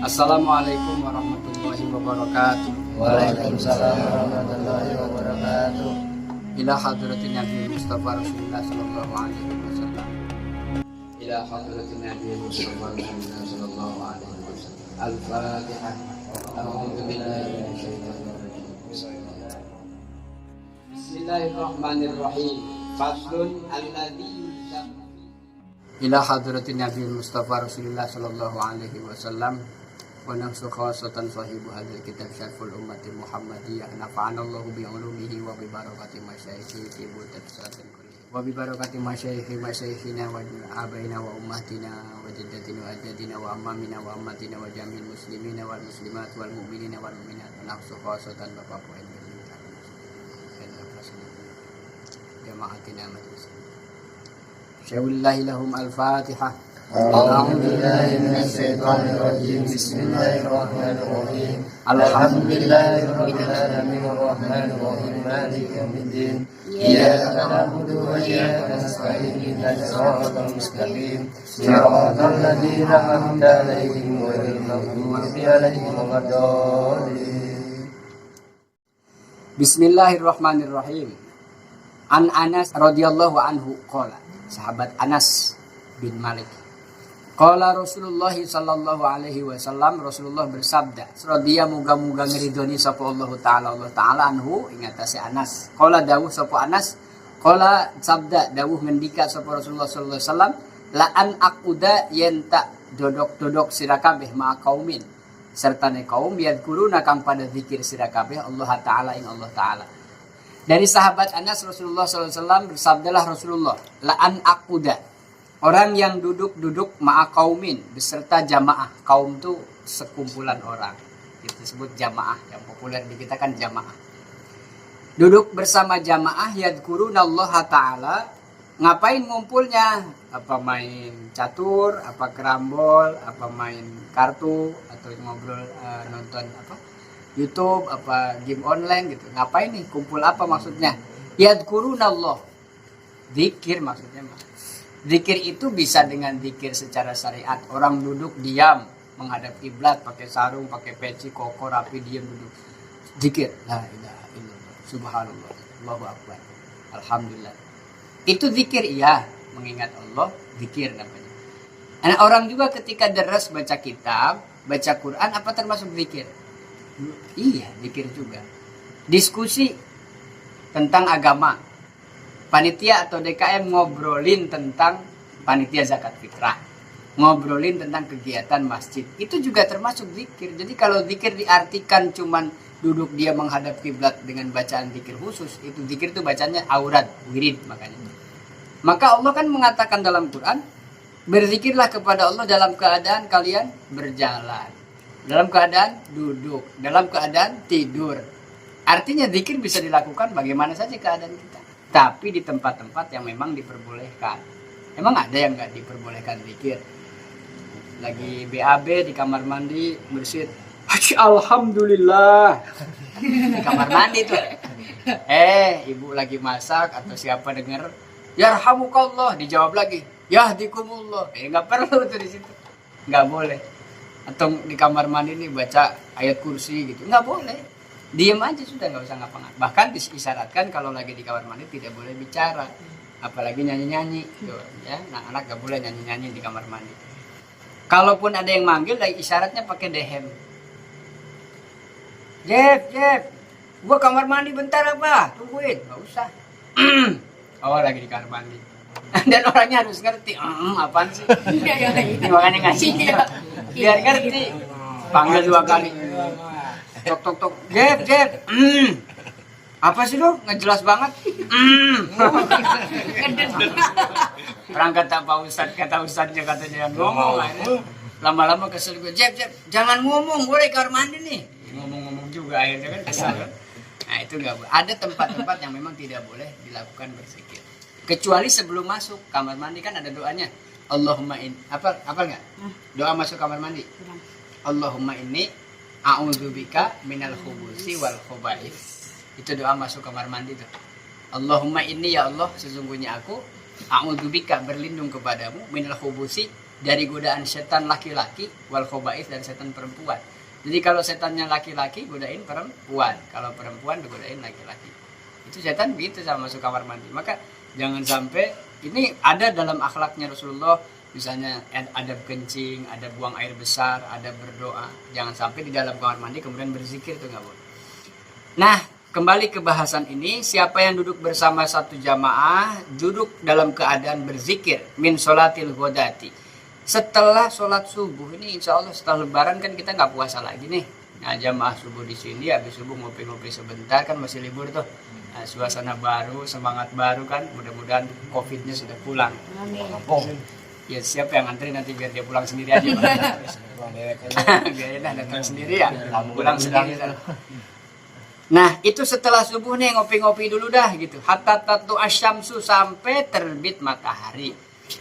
Assalamualaikum warahmatullahi wabarakatuh. Waalaikumsalam warahmatullahi wabarakatuh. Ila hadratin Nabi Mustafa Rasulullah sallallahu alaihi wasallam. Ila hadratin Nabi Mustafa Rasulullah sallallahu alaihi wasallam. Al-Fatihah. A'udzu billahi minasyaitonir rajim. Bismillahirrahmanirrahim. Faslun alladzi ila hadratin Nabi Mustafa Rasulullah sallallahu alaihi wasallam wa nafsu khawasatan sahibu hadzal kitab syarful ummati Muhammadiyah nafa'anallahu bi ulumihi wa bi barakati masyayikhi fi butatsatin kulli wa bi barakati masyayikhina wa abaina wa ummatina wa jaddatina wa ajdadina wa ammamina wa ammatina wa jami'il muslimina wal muslimat wal mu'minina wal mu'minat nafsu khawasatan bapak poin jama'atina majlis Syawullahi lahum al-Fatihah. A'udzu billahi minasy syaithanir rajim. Bismillahirrahmanirrahim. Alhamdulillahirabbil alamin arrahmanir rahim maliki yaumiddin. Iyyaka na'budu wa iyyaka nasta'in ihdinas siratal mustaqim. Siratal ladzina an'amta 'alaihim ghairil maghdubi 'alaihim waladdallin. Bismillahirrahmanirrahim. An Anas radhiyallahu anhu qala, sahabat Anas bin Malik. Qala Rasulullah sallallahu alaihi wasallam, Rasulullah bersabda, radhiya muga-muga ngridoni sapa Allah taala anhu ingatase Anas. Qala dawuh sapa Anas, qala sabda dawuh ngendika sapa Rasulullah sallallahu alaihi wasallam, la an aquda yen tak dodok-dodok sira kabeh ma kaumin sertane kaum yadkuruna kang pada zikir sira kabeh Allah taala ing Allah taala. Dari sahabat Anas Rasulullah SAW bersabdalah Rasulullah, la'an akuda, orang yang duduk-duduk ma'a kaumin beserta jamaah. Kaum itu sekumpulan orang, itu disebut jamaah. Yang populer di kita kan jamaah. Duduk bersama jamaah yadkurunallaha ta'ala. Ngapain ngumpulnya? Apa main catur, apa kerambol, apa main kartu, atau ngobrol nonton apa YouTube, apa game online gitu. Ngapain nih? Kumpul apa maksudnya? Yadkurunallah. Zikir maksudnya. Zikir itu bisa dengan zikir secara syariat. Orang duduk diam menghadap kiblat, pakai sarung, pakai peci, koko rapi, diam duduk. Zikir. La ilaha illallah. Subhanallah. Allahu akbar. Alhamdulillah. Itu zikir, iya, mengingat Allah, zikir namanya. Nah, orang juga ketika deres baca kitab, baca Quran, apa termasuk zikir? Iya, zikir juga. Diskusi tentang agama. Panitia atau DKM ngobrolin tentang panitia zakat fitrah. Ngobrolin tentang kegiatan masjid. Itu juga termasuk zikir. Jadi kalau zikir diartikan cuman duduk dia menghadap kiblat dengan bacaan zikir khusus, itu zikir itu bacanya aurat, wirid makanya. Maka Allah kan mengatakan dalam Quran, berzikirlah kepada Allah dalam keadaan kalian berjalan, dalam keadaan duduk, dalam keadaan tidur. Artinya zikir bisa dilakukan bagaimana saja keadaan kita, tapi di tempat-tempat yang memang diperbolehkan. Emang ada yang nggak diperbolehkan zikir? Lagi BAB di kamar mandi bersit, alhamdulillah di kamar mandi tuh. Ibu lagi masak atau siapa denger, yarhamukallah, dijawab lagi, yahdikumullah. Nggak perlu tuh di situ, nggak boleh. Atau di kamar mandi nih baca ayat kursi gitu, nggak boleh, diem aja sudah, nggak usah ngapa-ngapain. Bahkan disyaratkan kalau lagi di kamar mandi tidak boleh bicara, apalagi nyanyi-nyanyi gitu, ya. Nah, anak nggak boleh nyanyi-nyanyi di kamar mandi. Kalaupun ada yang manggil, dari isyaratnya pakai dehem. Jeb, gua kamar mandi bentar apa, tungguin, nggak usah. Oh, lagi di kamar mandi. Dan orangnya harus ngerti, apaan sih? Ini makanya ngasih. Biar ngerti. Panggil 2 kali. Tok. Jeb. Apa sih lo? Nggak jelas banget. Orang kata Ustadznya katanya ngomong. Lama-lama kesel gue. Jeb, jangan ngomong. Gue di kamar mandi nih. Ngomong-ngomong juga akhirnya kan kesel. Nah itu nggak boleh. Ada tempat-tempat yang memang tidak boleh dilakukan berzikir. Kecuali sebelum masuk kamar mandi kan ada doanya. Allahumma inni, apa enggak? Doa masuk kamar mandi. Allahumma inni a'udzubika minal khubuthi wal khaba'ith. Itu doa masuk kamar mandi tuh. Allahumma inni, ya Allah, sesungguhnya aku a'udzubika, berlindung kepadamu, minal khubuthi, dari godaan setan laki-laki, wal khaba'ith, dan setan perempuan. Jadi kalau setannya laki-laki godain perempuan, kalau perempuan digodain laki-laki. Itu setan gitu sama masuk kamar mandi. Maka jangan sampai, ini ada dalam akhlaknya Rasulullah, misalnya ada kencing, ada buang air besar, ada berdoa. Jangan sampai di dalam kamar mandi kemudian berzikir, itu nggak boleh. Nah, kembali ke bahasan ini, siapa yang duduk bersama satu jamaah, duduk dalam keadaan berzikir, min sholatil ghodati. Setelah sholat subuh, ini insya Allah setelah lebaran kan kita nggak puasa lagi nih. Nah, jamaah subuh di sini, habis subuh ngopi-ngopi sebentar, kan masih libur tuh. Nah, suasana baru, semangat baru kan, mudah-mudahan COVID-nya sudah pulang. Amin. Ya siapa yang antri nanti biar dia pulang sendiri aja. Gak enak datang sendiri ya, pulang sendiri. Nah, itu setelah subuh nih ngopi-ngopi dulu dah gitu. Hatta tatu asyamsu, sampai terbit matahari.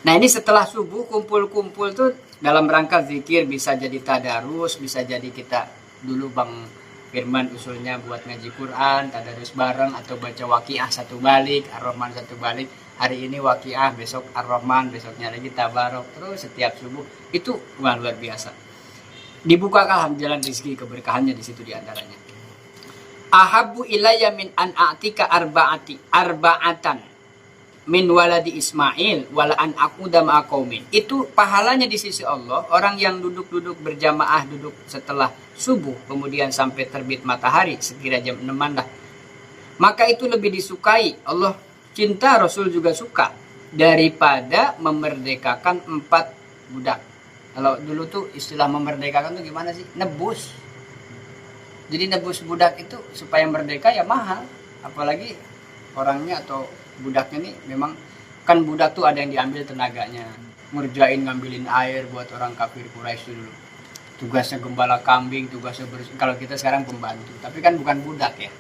Nah, ini setelah subuh kumpul-kumpul tuh dalam rangka zikir, bisa jadi tadarus, bisa jadi kita dulu Bang Firman usulnya buat ngaji Quran, tadarus bareng, atau baca Waqiah satu balik, Ar-Rahman satu balik. Hari ini Waqiah, besok Ar-Rahman, besoknya lagi Tabarok, terus setiap subuh. Itu luar biasa. Dibukakan jalan rezeki, keberkahannya di situ diantaranya. Ahabbu ilayya min an a'tika arba'atan min waladi Ismail wala an aquda ma'a qaumin. Itu pahalanya di sisi Allah, orang yang duduk-duduk berjamaah, duduk setelah subuh kemudian sampai terbit matahari sekira jam 6-an lah. Maka itu lebih disukai Allah, cinta, Rasul juga suka, daripada memerdekakan 4 budak. Kalau dulu tuh istilah memerdekakan tuh gimana sih? Nebus. Jadi nebus budak itu supaya merdeka ya mahal, apalagi orangnya atau budaknya nih memang kan budak tuh ada yang diambil tenaganya, ngerjain ngambilin air buat orang kafir Quraisy dulu. Tugasnya gembala kambing, tugasnya kalau kita sekarang pembantu, tapi kan bukan budak ya.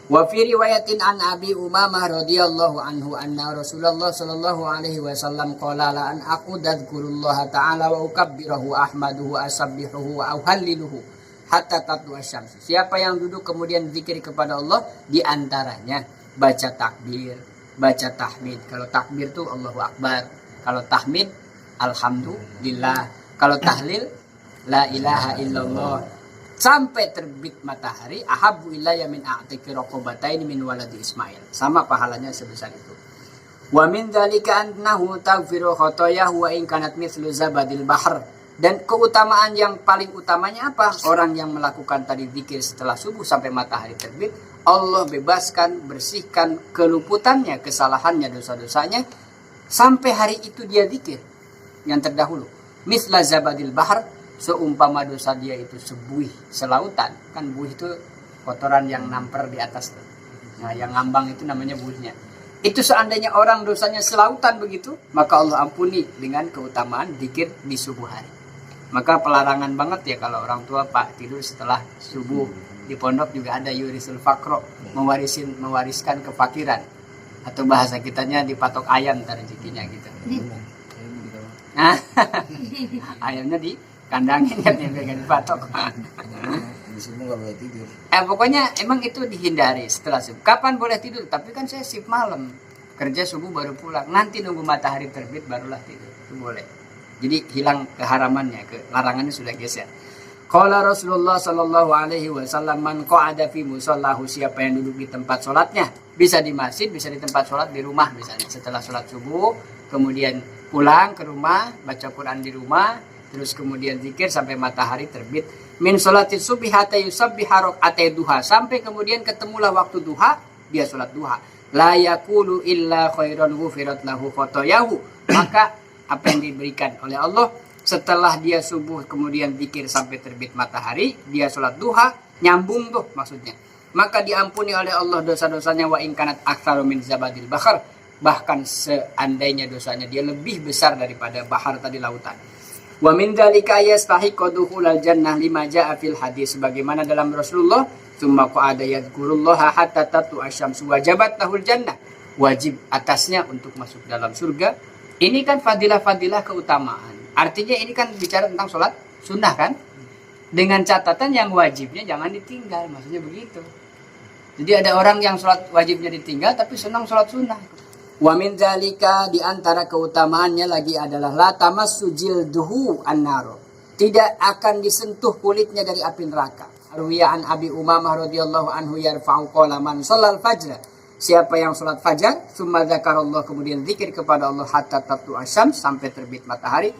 Wa fi riwayatin an Abi Umamah radhiyallahu anhu anna Rasulullah sallallahu alaihi wasallam qala la an aqudadzurullaha ta'ala wa ukabbirahu ahmaduhu asabbihuhu wa uhalliluhu hatta tatlu asyams. Siapa yang duduk kemudian zikir kepada Allah, di antaranya baca takbir, baca tahmid. Kalau takbir tuh Allahu Akbar, kalau tahmid alhamdulillah, kalau tahlil la ilaha illallah, sampai terbit matahari. Ahabbu ilayya min a'tiki raqabataini min waladi Ismail. Sama pahalanya sebesar itu. Wa min dzalika annahu taghfiru khotoyahu wa in kanat mithlu zabadil bahr. Dan keutamaan yang paling utamanya apa? Orang yang melakukan tadi zikir setelah subuh sampai matahari terbit, Allah bebaskan, bersihkan keluputannya, kesalahannya, dosa-dosanya, sampai hari itu dia zikir yang terdahulu. Misla zabadil bahar, seumpama dosa dia itu sebuih selautan. Kan buih itu kotoran yang namper di atas. Nah, yang ngambang itu namanya buihnya. Itu seandainya orang dosanya selautan begitu, maka Allah ampuni dengan keutamaan zikir di subuh hari. Maka pelarangan banget ya kalau orang tua Pak tidur setelah subuh. Di pondok juga ada yurisul fakro, mewariskan kefakiran, atau bahasa kitanya dipatok ayam ntar rezekinya gitu. Nah, ayamnya dikandangin kan, yang gak dipatok. Di sini nggak boleh tidur. Pokoknya emang itu dihindari setelah subuh. Kapan boleh tidur? Tapi kan saya shift malam, kerja subuh baru pulang. Nanti nunggu matahari terbit barulah tidur. Itu boleh. Jadi hilang keharamannya, larangannya sudah geser. Qala Rasulullah sallallahu alaihi wasallam man qa'ada fi musallahu, siapa yang duduk di tempat sholatnya, bisa di masjid, bisa di tempat sholat di rumah misalnya. Setelah sholat subuh, kemudian pulang ke rumah, baca Quran di rumah, terus kemudian zikir sampai matahari terbit. Min sholatis subhi hatta yusabbiha raka'atai duha, sampai kemudian ketemulah waktu duha, dia sholat duha. La yaqulu illa khairan ghufirat lahu khotoyahu. Maka apa yang diberikan oleh Allah setelah dia subuh kemudian zikir sampai terbit matahari, dia sholat duha, nyambung tuh maksudnya, maka diampuni oleh Allah dosa-dosanya. Wa in kanat aktsaru min zabadil bahr, bahkan seandainya dosanya dia lebih besar daripada bahar tadi, lautan. Wa min dzalika yastahiqu dukhulal jannah lima jaa fil hadis, sebagaimana dalam Rasulullah, tsumma qa'ada yadhkurullaha hatta tatu asyamsu wajabat lahul jannah, wajib atasnya untuk masuk dalam surga. Ini kan fadilah-fadilah keutamaan. Artinya ini kan bicara tentang sholat sunnah kan? Dengan catatan yang wajibnya jangan ditinggal. Maksudnya begitu. Jadi ada orang yang sholat wajibnya ditinggal tapi senang sholat sunnah. Wa min dzalika, di antara keutamaannya lagi adalah la tamassu jilduhu an-nar. Tidak akan disentuh kulitnya dari api neraka. Ruwiya an Abi Umamah radhiyallahu anhu yarfa'u qala man shallal fajr. Siapa yang salat fajar, summa dzakarallah, kemudian zikir kepada Allah hatta tatlu asyams, sampai terbit matahari,